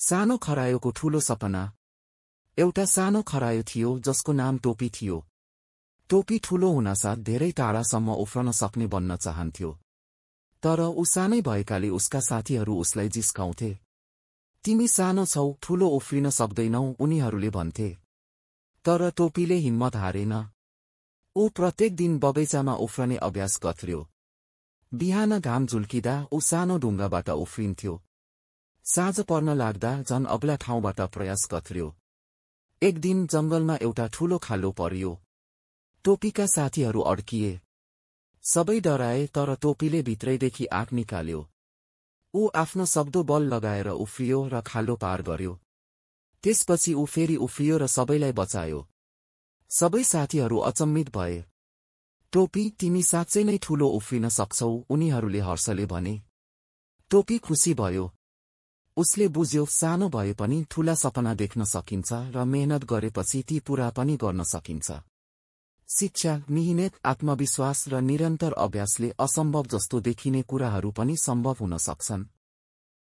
सानो खरायोको ठूलो सपना। एउटा सानो खरायो थियो जसको नाम टोपी थियो। टोपी ठूलो हुनासाथ धेरै टाढासम्म उफ्रन सक्ने बन्न चाहन्थ्यो। तर ऊ सानै भएकाले उसका साथीहरू उसलाई जिस्काउँथे। तिमी सानो छौ, ठूलो उफ्रिन सक्दैनौ, उनीहरूले भन्थे। तर टोपीले हिम्मत हारेन। ऊ प्रत्येक दिन बगैँचामा उफ्रने अभ्यास गर्थ्यो। बिहान घाम झुल्किँदा ऊ सानो ढुङ्गाबाट उफ्रिन्थ्यो। साँझ पर्न लाग्दा झन अग्ला ठाउँबाट प्रयास गर्थ्यो। एक दिन जंगलमा एउटा ठूलो खाल्डो परियो। टोपीका साथीहरू अड्किए। सबै डराए, तर टोपीले भित्रैदेखि आँख निकाल्यो। ऊ आफ्नो सक्दो बल लगाएर उफ्रियो र खाल्डो पार गर्यो। त्यसपछि ऊ फेरि उफ्रियो र सबैलाई बचायो। सबै साथीहरू अचम्मित भए। टोपी, तिमी साँच्चै नै ठूलो उफ्रिन सक्छौ, उनीहरूले हर्षले भने। टोपी खुसी भयो। उसले बुझ्यो सानो भए पनि ठूला सपना देख्न सकिन्छ र मेहनत गरेपछि ती पूरा पनि गर्न सकिन्छ। शिक्षा, मिहिनेत, आत्मविश्वास र निरन्तर अभ्यासले असम्भव जस्तो देखिने कुराहरू पनि सम्भव हुन सक्छन्।